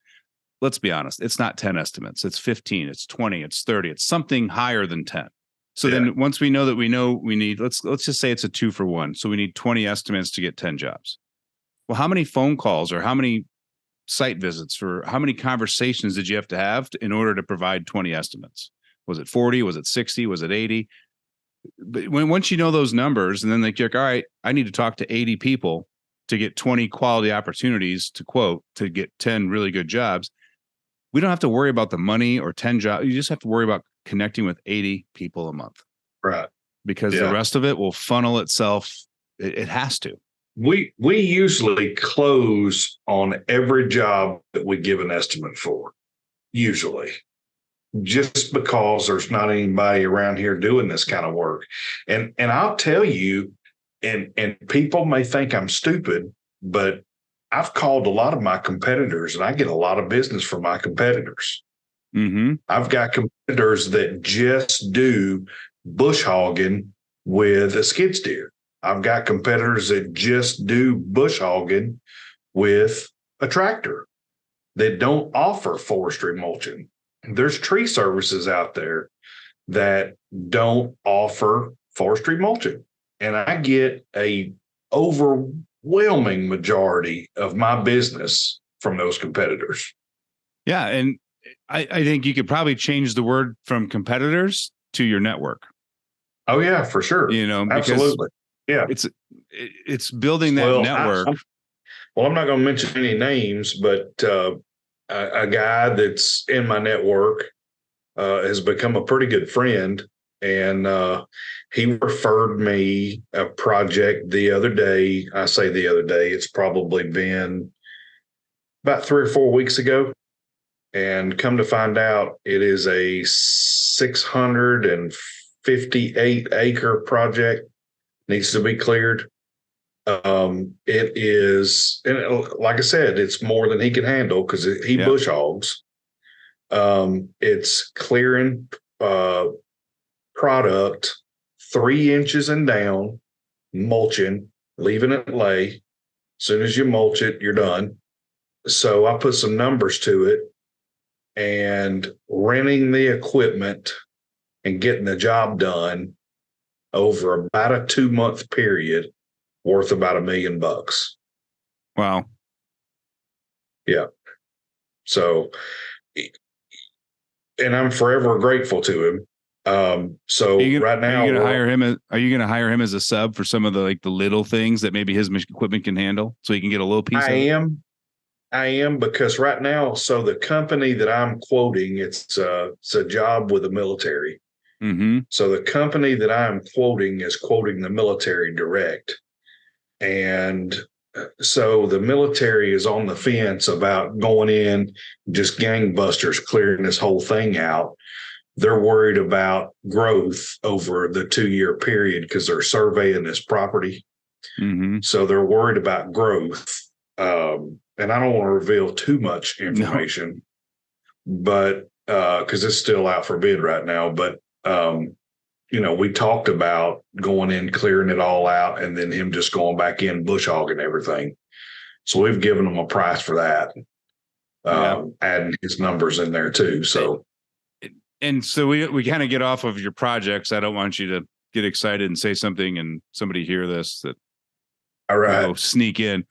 Let's be honest. It's not 10 estimates. It's 15, it's 20, it's 30, it's something higher than 10. So then once we know we need, let's just say it's a 2-for-1. So we need 20 estimates to get 10 jobs. Well, how many phone calls or how many site visits or how many conversations did you have to in order to provide 20 estimates? Was it 40? Was it 60? Was it 80? But once you know those numbers, and then you're like, all right, I need to talk to 80 people to get 20 quality opportunities to quote to get 10 really good jobs. We don't have to worry about the money or 10 jobs. You just have to worry about connecting with 80 people a month. Right. Because the rest of it will funnel itself. It has to. We usually close on every job that we give an estimate for, usually, just because there's not anybody around here doing this kind of work. And I'll tell you, and people may think I'm stupid, but I've called a lot of my competitors and I get a lot of business from my competitors. Mm-hmm. I've got competitors that just do bush hogging with a skid steer. I've got competitors that just do bush hogging with a tractor that don't offer forestry mulching. There's tree services out there that don't offer forestry mulching. And I get a overwhelming majority of my business from those competitors. Yeah. And I think you could probably change the word from competitors to your network. Oh, yeah, for sure. Absolutely. Yeah. It's building that network. I'm not going to mention any names, but a guy that's in my network has become a pretty good friend. And he referred me a project the other day. I say the other day, it's probably been about 3 or 4 weeks ago. And come to find out, it is a 658-acre project, needs to be cleared. It is, and like I said, it's more than he can handle because he bush hogs. It's clearing product 3 inches and down, mulching, leaving it lay. As soon as you mulch it, you're done. So I put some numbers to it, and renting the equipment and getting the job done over about a 2-month period worth about $1 million. Wow. Yeah. So, and I'm forever grateful to him. So right now, are you going to hire him as a sub for some of the little things that maybe his equipment can handle so he can get a little piece? I am, because right now, so the company that I'm quoting, it's a job with the military. Mm-hmm. So the company that I'm quoting is quoting the military direct. And so the military is on the fence about going in, just gangbusters, clearing this whole thing out. They're worried about growth over the 2-year period because they're surveying this property. Mm-hmm. So they're worried about growth. And I don't want to reveal too much information, but because it's still out for bid right now. But, we talked about going in, clearing it all out, and then him just going back in, bush hogging everything. So we've given him a price for that, adding his numbers in there too. So. And so we kind of get off of your projects. I don't want you to get excited and say something and somebody hear this that all right, sneak in.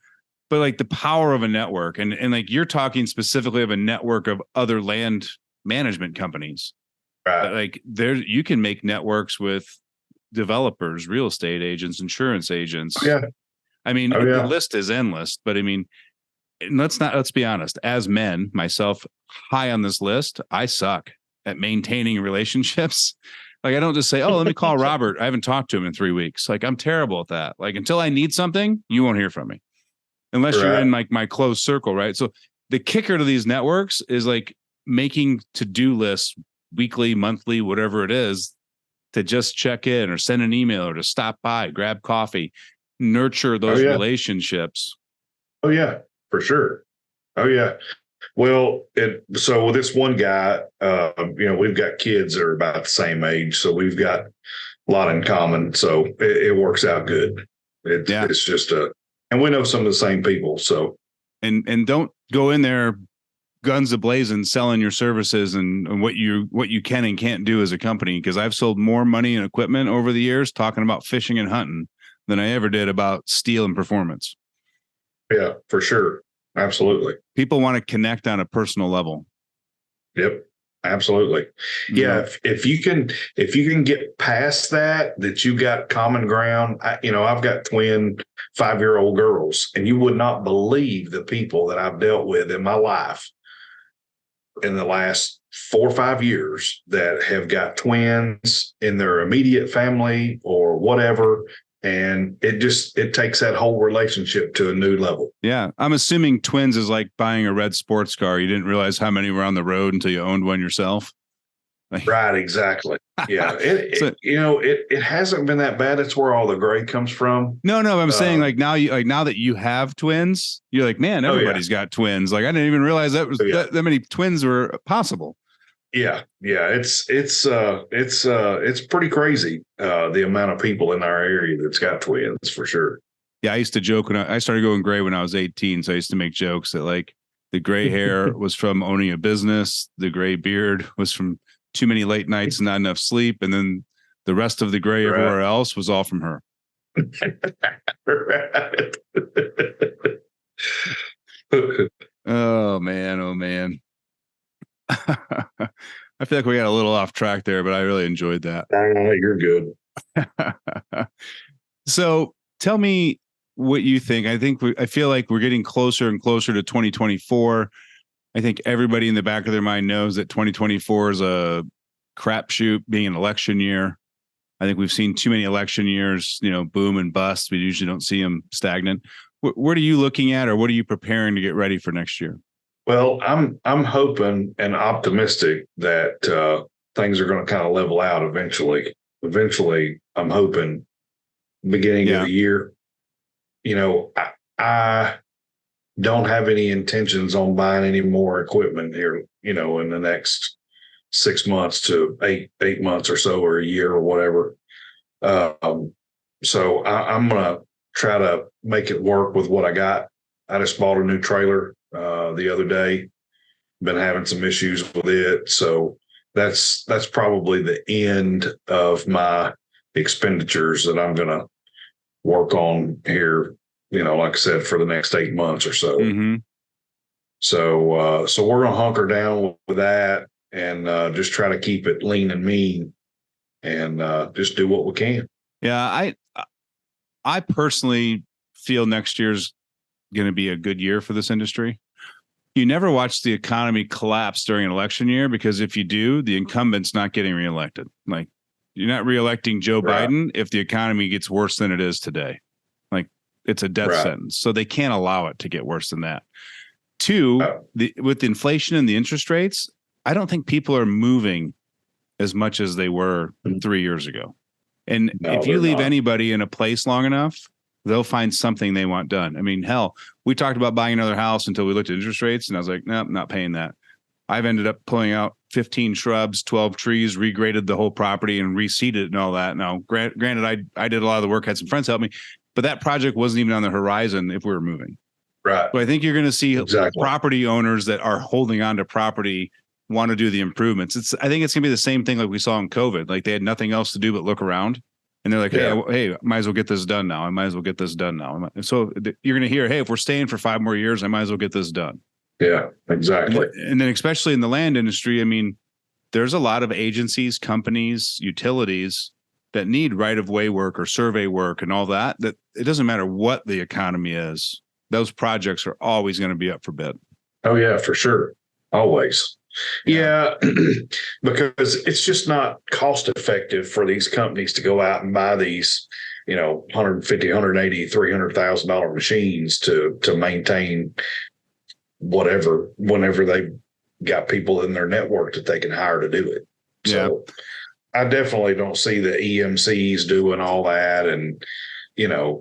but like the power of a network, and like you're talking specifically of a network of other land management companies. Right. Like there, you can make networks with developers, real estate agents, insurance agents. Oh, yeah. I mean, Oh, the yeah. list is endless, but I mean, let's be honest, as men, myself high on this list, I suck at maintaining relationships. Like I don't just say, oh, let me call Robert. I haven't talked to him in 3 weeks. Like I'm terrible at that. Like until I need something, you won't hear from me unless you're in like my close circle. Right. So the kicker to these networks is like making to-do lists weekly, monthly, whatever it is, to just check in or send an email or to stop by, grab coffee, nurture those relationships. Oh yeah, for sure. Oh yeah. Well, so with this one guy, we've got kids that are about the same age, so we've got a lot in common. So it works out good. It's just and we know some of the same people. So and don't go in there guns a-blazing selling your services and what you can and can't do as a company, because I've sold more money and equipment over the years talking about fishing and hunting than I ever did about steel and performance. Yeah, for sure. Absolutely. People want to connect on a personal level. Yep. Absolutely. Yeah. If you can get past that you got common ground. I've got twin 5-year-old girls, and you would not believe the people that I've dealt with in my life in the last 4 or 5 years that have got twins in their immediate family or whatever. And it takes that whole relationship to a new level. Yeah. I'm assuming twins is like buying a red sports car. You didn't realize how many were on the road until you owned one yourself. Right. Exactly. Yeah. It hasn't been that bad. It's where all the gray comes from. No, I'm saying like now that you have twins, you're like, man, everybody's got twins. Like I didn't even realize that was that many twins were possible. Yeah. Yeah. It's pretty crazy. The amount of people in our area that's got twins, for sure. Yeah. I used to joke when I started going gray when I was 18. So I used to make jokes that like the gray hair was from owning a business. The gray beard was from too many late nights and not enough sleep. And then the rest of the gray everywhere else was all from her. Oh man. I feel like we got a little off track there, but I really enjoyed that. You're good. So tell me what you think. I feel like we're getting closer and closer to 2024. I think everybody in the back of their mind knows that 2024 is a crapshoot, being an election year. I think we've seen too many election years, boom and bust. We usually don't see them stagnant. What are you looking at, or what are you preparing to get ready for next year? Well, I'm hoping and optimistic that things are going to kind of level out eventually. Eventually, I'm hoping beginning of the year. I don't have any intentions on buying any more equipment here, in the next 6 months to eight months or so, or a year or whatever. So I'm going to try to make it work with what I got. I just bought a new trailer the other day. Been having some issues with it. So that's probably the end of my expenditures that I'm going to work on here, like I said, for the next 8 months or so. Mm-hmm. So we're going to hunker down with that and just try to keep it lean and mean and just do what we can. Yeah. I personally feel next year's going to be a good year for this industry. You never watch the economy collapse during an election year, because if you do, the incumbent's not getting reelected. Like you're not reelecting Joe Biden if the economy gets worse than it is today. Like it's a death sentence. So they can't allow it to get worse than that. Two, with inflation and the interest rates, I don't think people are moving as much as they were 3 years ago. And if you leave anybody in a place long enough, they'll find something they want done. I mean, hell, we talked about buying another house until we looked at interest rates, and I was like, nope, not paying that. I've ended up pulling out 15 shrubs, 12 trees, regraded the whole property and reseeded it and all that. Now, granted, I did a lot of the work, had some friends help me, but that project wasn't even on the horizon if we were moving. Right. So I think you're going to see property owners that are holding on to property want to do the improvements. I think it's going to be the same thing like we saw in COVID. Like they had nothing else to do but look around. And they're like, Yeah. hey, might as well get this done now. I might as well get this done now. And so you're going to hear, hey, if we're staying for 5 more years, I might as well get this done. Yeah, exactly. And then especially in the land industry, I mean, there's a lot of agencies, companies, utilities that need right-of-way work or survey work and all that it doesn't matter what the economy is. Those projects are always going to be up for bid. Oh, yeah, for sure. Always. Yeah. Yeah, because it's just not cost effective for these companies to go out and buy these, $150, $180, $300,000 machines to maintain whatever, whenever they got people in their network that they can hire to do it. So I definitely don't see the EMCs doing all that. And,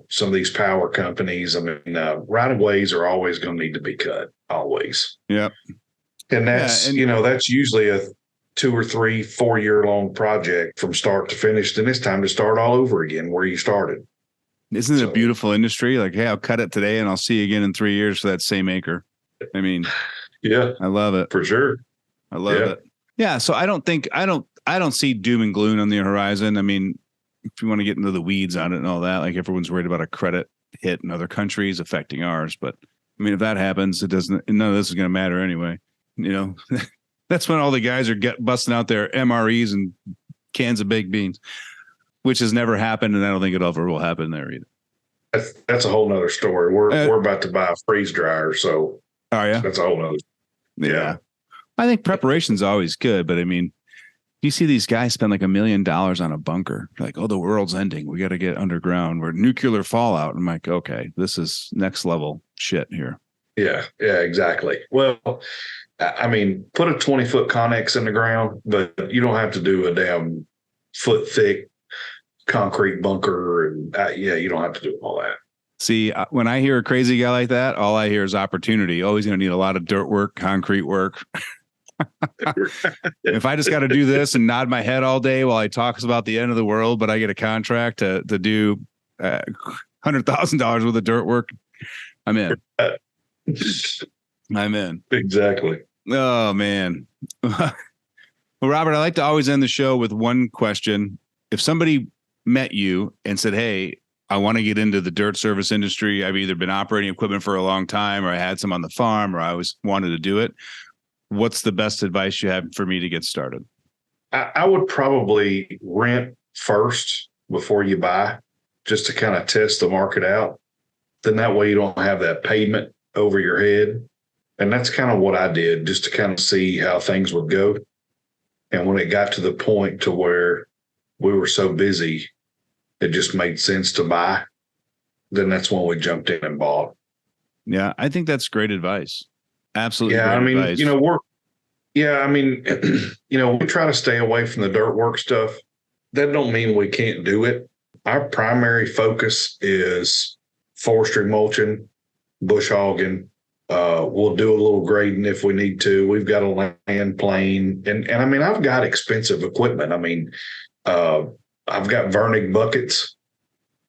some of these power companies, I mean, right of ways are always going to need to be cut, always. Yep. And that's, that's usually a 2 or 3, 4 year long project from start to finish. Then it's time to start all over again where you started. Isn't it a beautiful industry? Like, hey, I'll cut it today and I'll see you again in 3 years for that same acre. I mean, yeah, I love it for sure. I love it. Yeah. So I don't see doom and gloom on the horizon. I mean, if you want to get into the weeds on it and all that, like everyone's worried about a credit hit in other countries affecting ours. But I mean, if that happens, none of this is going to matter anyway. That's when all the guys are busting out their MREs and cans of baked beans, which has never happened. And I don't think it ever will happen there either. That's a whole nother story. We're about to buy a freeze dryer. So that's a whole nother. Yeah. I think preparation's always good, but I mean, you see these guys spend like $1 million on a bunker. Like, oh, the world's ending. We got to get underground. We're nuclear fallout. I'm like, okay, this is next level shit here. Yeah, exactly. Well, I mean, put a 20-foot Connex in the ground, but you don't have to do a damn foot thick concrete bunker. And you don't have to do all that. See, when I hear a crazy guy like that, all I hear is opportunity. Oh, he's going to need a lot of dirt work, concrete work. If I just got to do this and nod my head all day while he talks about the end of the world, but I get a contract to do $100,000 worth of dirt work, I'm in. I'm in. Exactly. Oh, man. Well, Robert, I like to always end the show with one question. If somebody met you and said, hey, I want to get into the dirt service industry. I've either been operating equipment for a long time, or I had some on the farm, or I always wanted to do it. What's the best advice you have for me to get started? I would probably rent first before you buy, just to kind of test the market out. Then that way you don't have that payment over your head. And that's kind of what I did, just to kind of see how things would go. And when it got to the point to where we were so busy, it just made sense to buy. Then that's when we jumped in and bought. Yeah, I think that's great advice. Absolutely. Yeah, great advice. We try to stay away from the dirt work stuff. That don't mean we can't do it. Our primary focus is forestry mulching, bush hogging. We'll do a little grading if we need to. We've got a land plane. And I mean, I've got expensive equipment. I mean, I've got Vernig buckets.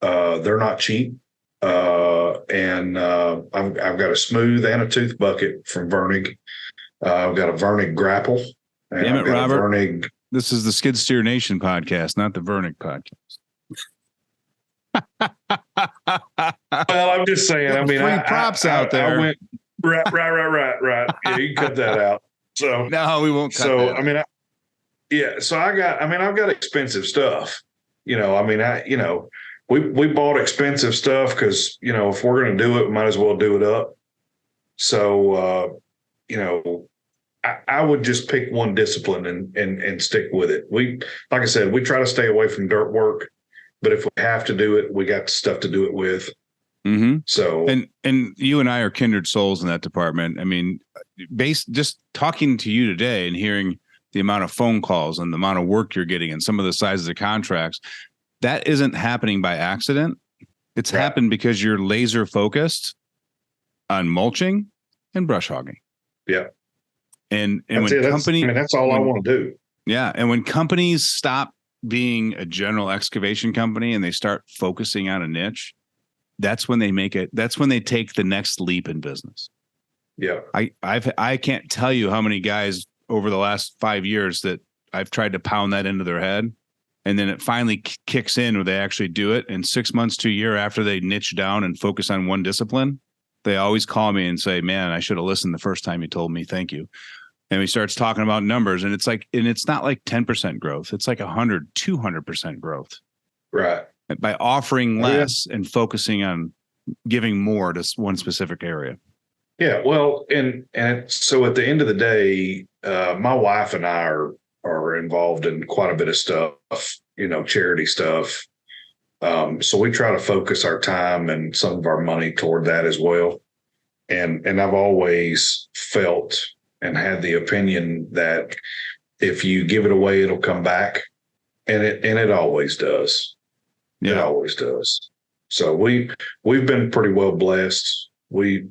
They're not cheap. And I've got a smooth and a tooth bucket from Vernig. I've got a Vernig grapple. And Damn it, Robert. Vernig. This is the Skid Steer Nation podcast, not the Vernig podcast. Well, I'm just saying. I mean, free props out there. I went right. Yeah, you can cut that out. So no, we won't cut that. I mean, I've got expensive stuff. We bought expensive stuff because, if we're going to do it, we might as well do it up. So, I would just pick one discipline and stick with it. Like I said, we try to stay away from dirt work, but if we have to do it, we got stuff to do it with. Mm-hmm. So, and you and I are kindred souls in that department. I mean, just talking to you today and hearing the amount of phone calls and the amount of work you're getting and some of the sizes of contracts, that isn't happening by accident. It's happened because you're laser focused on mulching and brush hogging. Yeah. And when companies, that's all I want to do. Yeah. And when companies stop being a general excavation company and they start focusing on a niche, that's when they take the next leap in business. Yeah. I can't tell you how many guys over the last 5 years that I've tried to pound that into their head, And then it finally kicks in where they actually do it. And 6 months to a year after they niche down and focus on one discipline, they always call me and say, man, I should have listened the first time you told me. Thank you. And he starts talking about numbers, and it's not like 10% growth. It's like 100, 200% growth. Right. By offering less and focusing on giving more to one specific area. Yeah. Well, and so at the end of the day, my wife and I are involved in quite a bit of stuff, charity stuff. So we try to focus our time and some of our money toward that as well. And I've always felt and had the opinion that if you give it away, it'll come back. And it always does. Yeah. It always does. So we've been pretty well blessed. We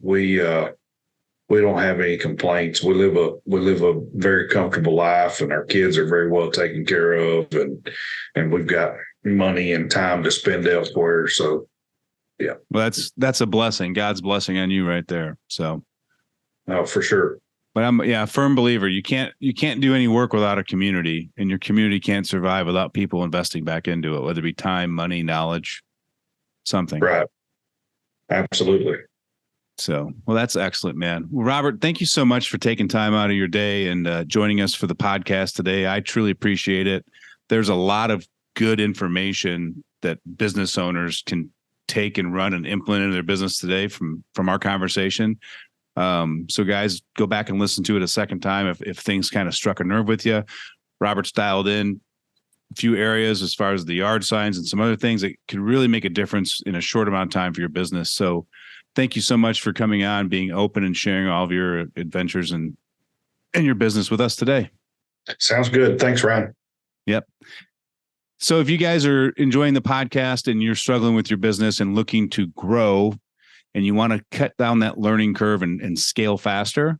don't have any complaints. We live a very comfortable life, and our kids are very well taken care of, and we've got money and time to spend elsewhere. So, yeah. Well, that's a blessing. God's blessing on you right there. So, oh, for sure. But I'm a firm believer. You can't do any work without a community, and your community can't survive without people investing back into it, whether it be time, money, knowledge, something. Right. Absolutely. So, well, that's excellent, man. Well, Robert, thank you so much for taking time out of your day and joining us for the podcast today. I truly appreciate it. There's a lot of good information that business owners can take and run and implement in their business today from our conversation. So guys, go back and listen to it a second time if things kind of struck a nerve with you. Robert's dialed in a few areas as far as the yard signs and some other things that could really make a difference in a short amount of time for your business. So thank you so much for coming on, being open and sharing all of your adventures and your business with us today. Sounds good. Thanks, Ryan. Yep. So if you guys are enjoying the podcast and you're struggling with your business and looking to grow and you want to cut down that learning curve and scale faster,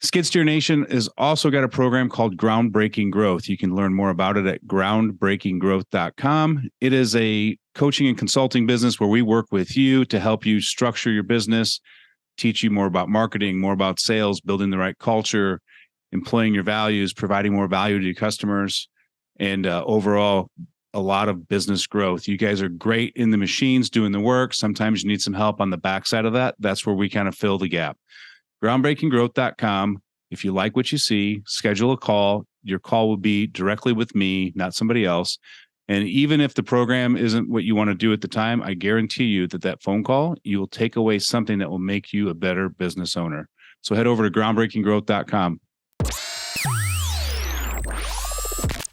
Skid Steer Nation has also got a program called Groundbreaking Growth. You can learn more about it at groundbreakinggrowth.com. It is a coaching and consulting business where we work with you to help you structure your business, teach you more about marketing, more about sales, building the right culture, employing your values, providing more value to your customers, and overall, a lot of business growth. You guys are great in the machines doing the work. Sometimes you need some help on the backside of that. That's where we kind of fill the gap. Groundbreakinggrowth.com. If you like what you see, schedule a call. Your call will be directly with me, not somebody else. And even if the program isn't what you want to do at the time, I guarantee you that phone call, you will take away something that will make you a better business owner. So head over to groundbreakinggrowth.com.